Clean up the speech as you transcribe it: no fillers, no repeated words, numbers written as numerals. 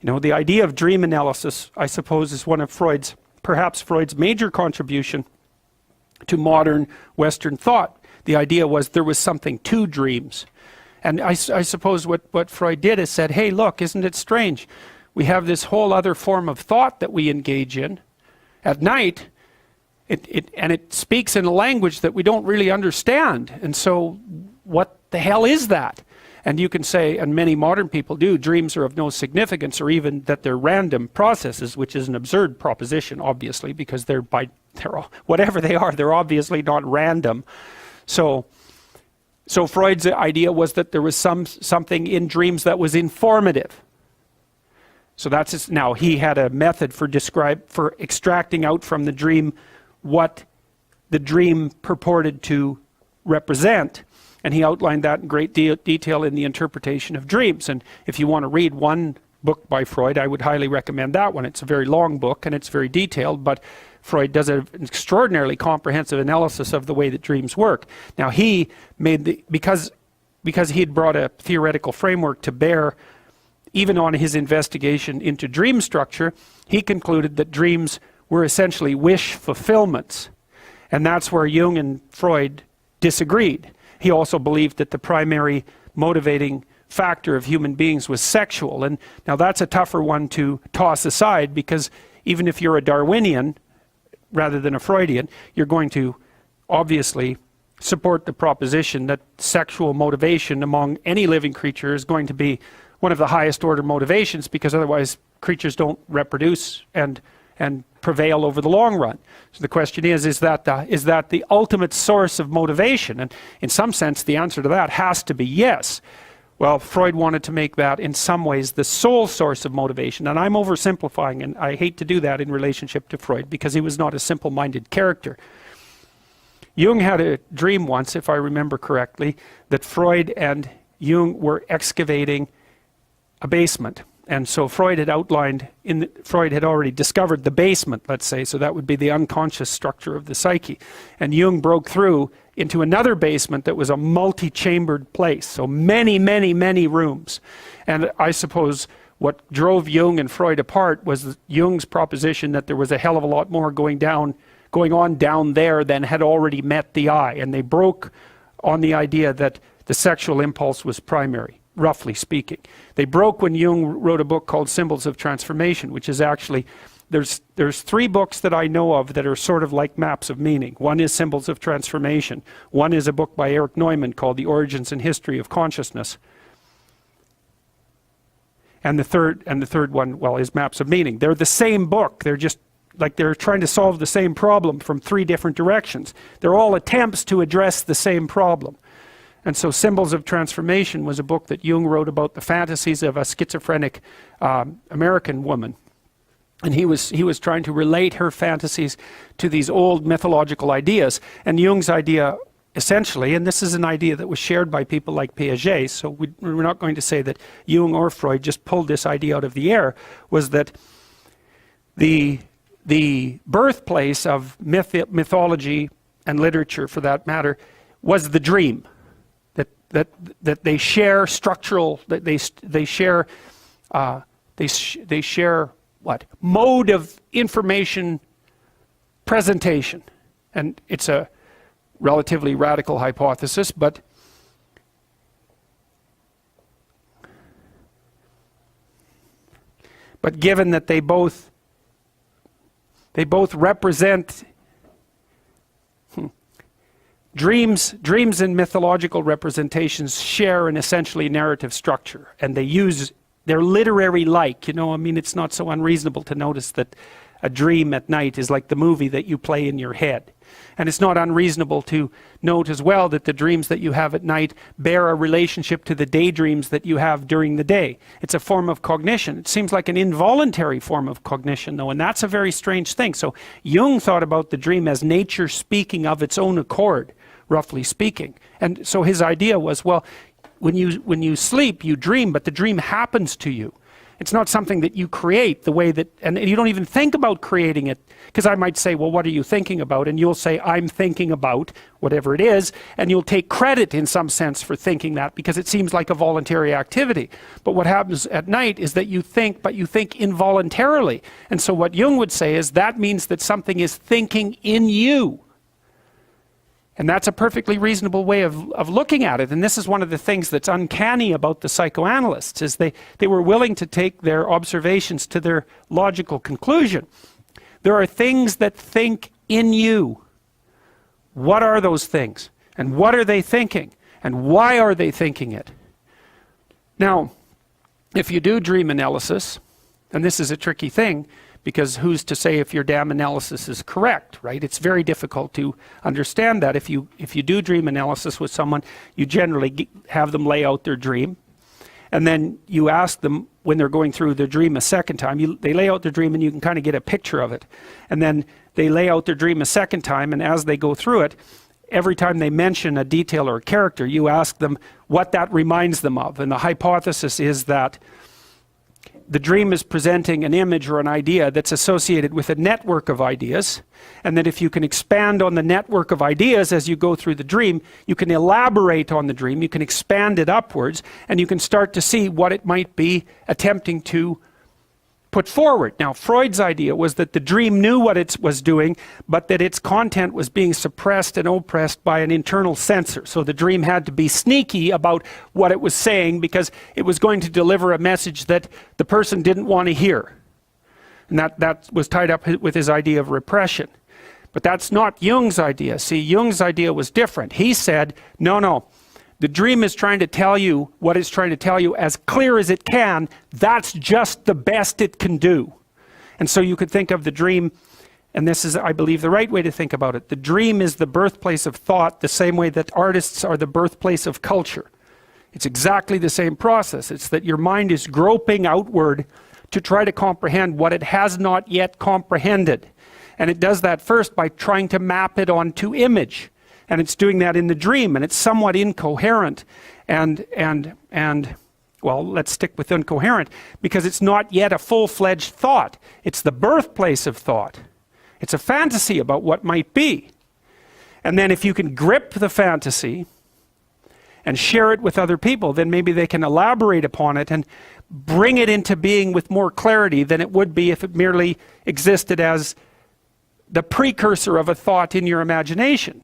You know, the idea of dream analysis, I suppose, is one of perhaps Freud's major contribution to modern Western thought. The idea was there was something to dreams. And I suppose what Freud did is said, hey, look, isn't it strange? We have this whole other form of thought that we engage in at night, and it speaks in a language that we don't really understand. And so what the hell is that? And you can say, and many modern people do, dreams are of no significance, or even that they're random processes, which is an absurd proposition, obviously, because whatever they are, they're obviously not random. So Freud's idea was that there was something in dreams that was informative. So now he had a method for extracting out from the dream what the dream purported to represent. And he outlined that in great detail in The Interpretation of Dreams. And if you want to read one book by Freud, I would highly recommend that one. It's a very long book and it's very detailed, but Freud does an extraordinarily comprehensive analysis of the way that dreams work. Now he made because he had brought a theoretical framework to bear even on his investigation into dream structure, he concluded that dreams were essentially wish fulfillments. And that's where Jung and Freud disagreed. He also believed that the primary motivating factor of human beings was sexual. And now that's a tougher one to toss aside, because even if you're a Darwinian rather than a Freudian, you're going to obviously support the proposition that sexual motivation among any living creature is going to be one of the highest order motivations, because otherwise creatures don't reproduce and prevail over the long run. So the question is that the ultimate source of motivation? And in some sense, the answer to that has to be yes. Well, Freud wanted to make that in some ways the sole source of motivation. And I'm oversimplifying, and I hate to do that in relationship to Freud, because he was not a simple-minded character. Jung had a dream once, if I remember correctly, that Freud and Jung were excavating a basement. And so Freud had already discovered the basement, let's say, so that would be the unconscious structure of the psyche. And Jung broke through into another basement that was a multi-chambered place, so many, many, many rooms. And I suppose what drove Jung and Freud apart was Jung's proposition that there was a hell of a lot more going on down there than had already met the eye. And they broke on the idea that the sexual impulse was primary, roughly speaking. They broke when Jung wrote a book called Symbols of Transformation, which is actually, there's 3 books that I know of that are sort of like maps of meaning. One is Symbols of Transformation. One is a book by Erich Neumann called The Origins and History of Consciousness. And the third one, well, is Maps of Meaning. They're the same book. They're just like they're trying to solve the same problem from 3 different directions. They're all attempts to address the same problem. And so Symbols of Transformation was a book that Jung wrote about the fantasies of a schizophrenic American woman. And he was trying to relate her fantasies to these old mythological ideas. And Jung's idea, essentially, and this is an idea that was shared by people like Piaget, so we're not going to say that Jung or Freud just pulled this idea out of the air, was that the birthplace of mythology and literature, for that matter, was the dream. That they share structural, that they share what? Mode of information presentation. And it's a relatively radical hypothesis, but given that they both represent dreams and mythological representations share an essentially narrative structure, and they're literary like, you know, I mean, it's not so unreasonable to notice that a dream at night is like the movie that you play in your head. And it's not unreasonable to note as well that the dreams that you have at night bear a relationship to the daydreams that you have during the day. It's a form of cognition. It seems like an involuntary form of cognition, though, and that's a very strange thing. So Jung thought about the dream as nature speaking of its own accord, roughly speaking. And so his idea was, well, when you sleep, you dream, but the dream happens to you. It's not something that you create the way that, and you don't even think about creating it. Because I might say, well, what are you thinking about? And you'll say, I'm thinking about whatever it is, and you'll take credit in some sense for thinking that because it seems like a voluntary activity. But what happens at night is that you think, but you think involuntarily. And so what Jung would say is that means that something is thinking in you. And that's a perfectly reasonable way of looking at it. And this is one of the things that's uncanny about the psychoanalysts, is they were willing to take their observations to their logical conclusion. There are things that think in you. What are those things? And what are they thinking? And why are they thinking it? Now, if you do dream analysis, and this is a tricky thing, because who's to say if your damn analysis is correct, right? It's very difficult to understand that. If you do dream analysis with someone, you generally have them lay out their dream, and then you ask them when they're going through their dream a second time, they lay out their dream and you can kind of get a picture of it. And then they lay out their dream a second time, and as they go through it, every time they mention a detail or a character, you ask them what that reminds them of. And the hypothesis is that the dream is presenting an image or an idea that's associated with a network of ideas, and that if you can expand on the network of ideas as you go through the dream, you can elaborate on the dream, you can expand it upwards, and you can start to see what it might be attempting to put forward. Now, Freud's idea was that the dream knew what it was doing, but that its content was being suppressed and oppressed by an internal censor. So the dream had to be sneaky about what it was saying because it was going to deliver a message that the person didn't want to hear. And that was tied up with his idea of repression. But that's not Jung's idea. See, Jung's idea was different. He said, no, the dream is trying to tell you what it's trying to tell you as clear as it can. That's just the best it can do. And so you could think of the dream, and this is, I believe, the right way to think about it. The dream is the birthplace of thought, the same way that artists are the birthplace of culture. It's exactly the same process. It's that your mind is groping outward to try to comprehend what it has not yet comprehended. And it does that first by trying to map it onto image. And it's doing that in the dream, and it's somewhat incoherent. And well, let's stick with incoherent, because it's not yet a full-fledged thought. It's the birthplace of thought. It's a fantasy about what might be. And then if you can grip the fantasy and share it with other people, then maybe they can elaborate upon it and bring it into being with more clarity than it would be if it merely existed as the precursor of a thought in your imagination.